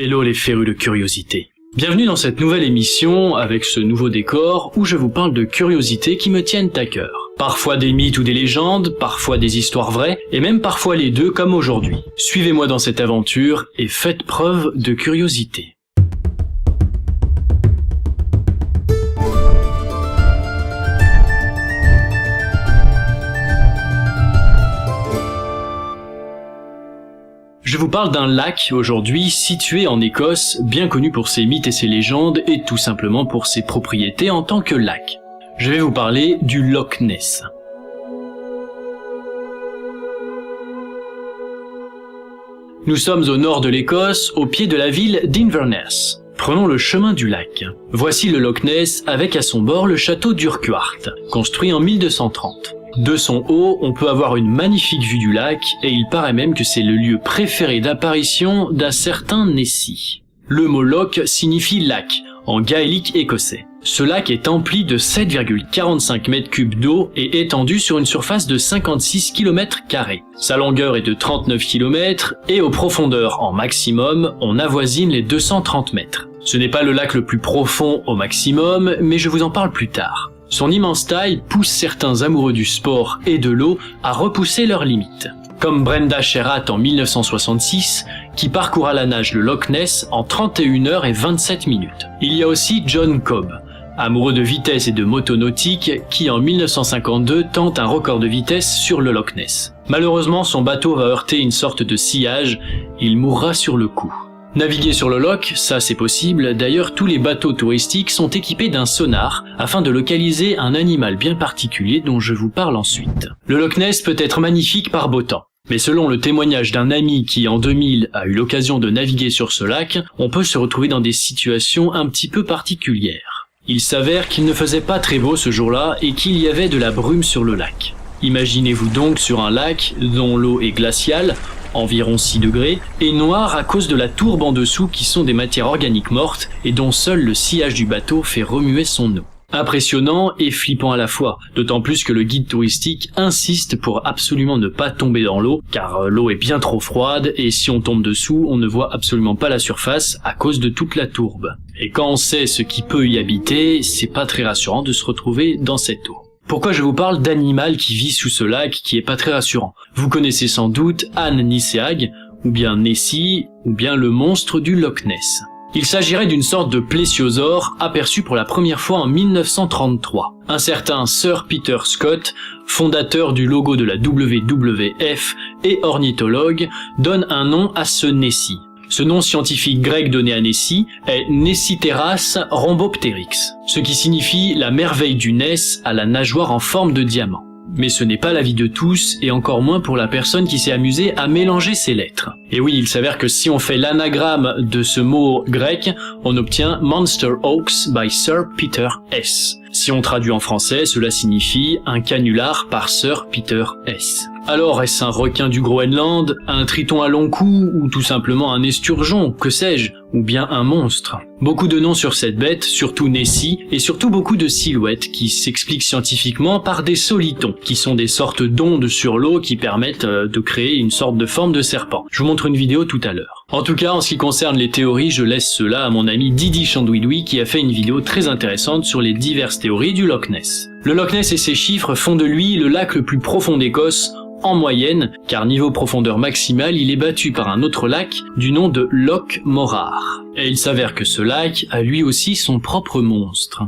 Hello les férus de curiosité. Bienvenue dans cette nouvelle émission avec ce nouveau décor où je vous parle de curiosités qui me tiennent à cœur. Parfois des mythes ou des légendes, parfois des histoires vraies, et même parfois les deux comme aujourd'hui. Suivez-moi dans cette aventure et faites preuve de curiosité. Je vous parle d'un lac aujourd'hui situé en Écosse, bien connu pour ses mythes et ses légendes et tout simplement pour ses propriétés en tant que lac. Je vais vous parler du Loch Ness. Nous sommes au nord de l'Écosse, au pied de la ville d'Inverness. Prenons le chemin du lac. Voici le Loch Ness avec à son bord le château d'Urquhart, construit en 1230. De son haut, on peut avoir une magnifique vue du lac et il paraît même que c'est le lieu préféré d'apparition d'un certain Nessie. Le mot loch signifie lac en gaélique écossais. Ce lac est empli de 7,45 mètres cubes d'eau et étendu sur une surface de 56 km². Sa longueur est de 39 km et aux profondeurs en maximum, on avoisine les 230 mètres. Ce n'est pas le lac le plus profond au maximum, mais je vous en parle plus tard. Son immense taille pousse certains amoureux du sport et de l'eau à repousser leurs limites. Comme Brenda Sherratt en 1966, qui parcourt à la nage le Loch Ness en 31 heures et 27 minutes. Il y a aussi John Cobb, amoureux de vitesse et de moto nautique, qui en 1952 tente un record de vitesse sur le Loch Ness. Malheureusement, son bateau va heurter une sorte de sillage, il mourra sur le coup. Naviguer sur le loch, ça c'est possible, d'ailleurs tous les bateaux touristiques sont équipés d'un sonar afin de localiser un animal bien particulier dont je vous parle ensuite. Le Loch Ness peut être magnifique par beau temps, mais selon le témoignage d'un ami qui en 2000 a eu l'occasion de naviguer sur ce lac, on peut se retrouver dans des situations un petit peu particulières. Il s'avère qu'il ne faisait pas très beau ce jour-là et qu'il y avait de la brume sur le lac. Imaginez-vous donc sur un lac dont l'eau est glaciale, environ 6 degrés, et noire à cause de la tourbe en dessous qui sont des matières organiques mortes et dont seul le sillage du bateau fait remuer son eau. Impressionnant et flippant à la fois, d'autant plus que le guide touristique insiste pour absolument ne pas tomber dans l'eau, car l'eau est bien trop froide et si on tombe dessous, on ne voit absolument pas la surface à cause de toute la tourbe. Et quand on sait ce qui peut y habiter, c'est pas très rassurant de se retrouver dans cette eau. Pourquoi je vous parle d'animal qui vit sous ce lac qui est pas très rassurant? Vous connaissez sans doute An Nisseag, ou bien Nessie, ou bien le monstre du Loch Ness. Il s'agirait d'une sorte de plésiosaure aperçu pour la première fois en 1933. Un certain Sir Peter Scott, fondateur du logo de la WWF et ornithologue, donne un nom à ce Nessie. Ce nom scientifique grec donné à Nessie est Nessiteras rhombopteryx, ce qui signifie la merveille du Ness à la nageoire en forme de diamant. Mais ce n'est pas l'avis de tous, et encore moins pour la personne qui s'est amusée à mélanger ces lettres. Et oui, il s'avère que si on fait l'anagramme de ce mot grec, on obtient Monster Hoax by Sir Peter S. Si on traduit en français, cela signifie un canular par Sir Peter S. Alors, est-ce un requin du Groenland, un triton à long cou, ou tout simplement un esturgeon, que sais-je, ou bien un monstre? Beaucoup de noms sur cette bête, surtout Nessie, et surtout beaucoup de silhouettes qui s'expliquent scientifiquement par des solitons, qui sont des sortes d'ondes sur l'eau qui permettent de créer une sorte de forme de serpent. Je vous montre une vidéo tout à l'heure. En tout cas, en ce qui concerne les théories, je laisse cela à mon ami Didi Chandouidoui qui a fait une vidéo très intéressante sur les diverses théories du Loch Ness. Le Loch Ness et ses chiffres font de lui le lac le plus profond d'Écosse, en moyenne, car niveau profondeur maximale, il est battu par un autre lac du nom de Loch Morar. Et il s'avère que ce lac a lui aussi son propre monstre.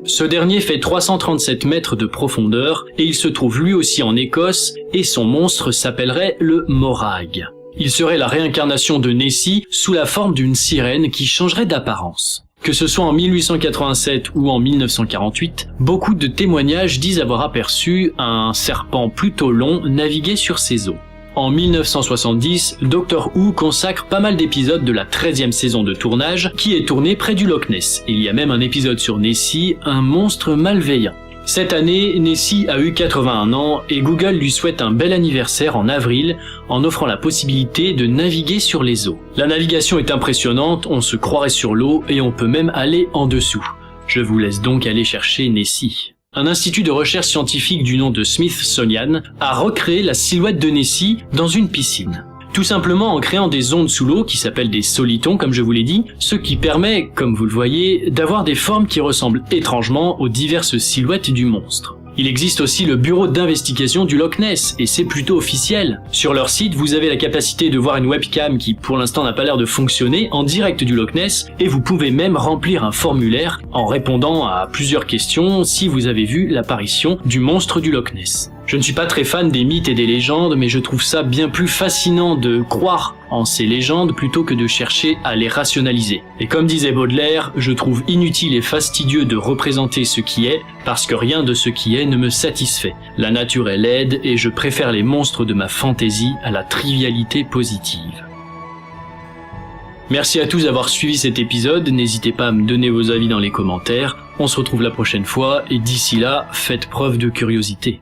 Ce dernier fait 337 mètres de profondeur et il se trouve lui aussi en Écosse et son monstre s'appellerait le Morag. Il serait la réincarnation de Nessie sous la forme d'une sirène qui changerait d'apparence. Que ce soit en 1887 ou en 1948, beaucoup de témoignages disent avoir aperçu un serpent plutôt long naviguer sur ses eaux. En 1970, Doctor Who consacre pas mal d'épisodes de la 13e saison de tournage qui est tournée près du Loch Ness. Il y a même un épisode sur Nessie, un monstre malveillant. Cette année, Nessie a eu 81 ans et Google lui souhaite un bel anniversaire en avril en offrant la possibilité de naviguer sur les eaux. La navigation est impressionnante, on se croirait sur l'eau et on peut même aller en dessous. Je vous laisse donc aller chercher Nessie. un institut de recherche scientifique du nom de Smithsonian a recréé la silhouette de Nessie dans une piscine. Tout simplement en créant des ondes sous l'eau qui s'appellent des solitons comme je vous l'ai dit, ce qui permet, comme vous le voyez, d'avoir des formes qui ressemblent étrangement aux diverses silhouettes du monstre. Il existe aussi le bureau d'investigation du Loch Ness, et c'est plutôt officiel. Sur leur site, vous avez la capacité de voir une webcam qui pour l'instant n'a pas l'air de fonctionner en direct du Loch Ness, et vous pouvez même remplir un formulaire en répondant à plusieurs questions si vous avez vu l'apparition du monstre du Loch Ness. Je ne suis pas très fan des mythes et des légendes, mais je trouve ça bien plus fascinant de croire en ces légendes plutôt que de chercher à les rationaliser. Et comme disait Baudelaire, je trouve inutile et fastidieux de représenter ce qui est, parce que rien de ce qui est ne me satisfait. La nature est laide et je préfère les monstres de ma fantaisie à la trivialité positive. Merci à tous d'avoir suivi cet épisode, n'hésitez pas à me donner vos avis dans les commentaires, on se retrouve la prochaine fois et d'ici là, faites preuve de curiosité.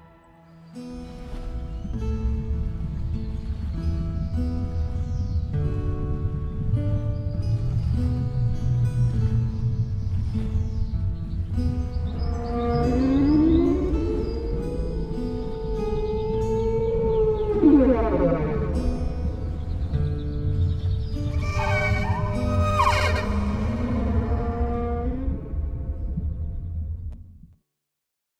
Yeah.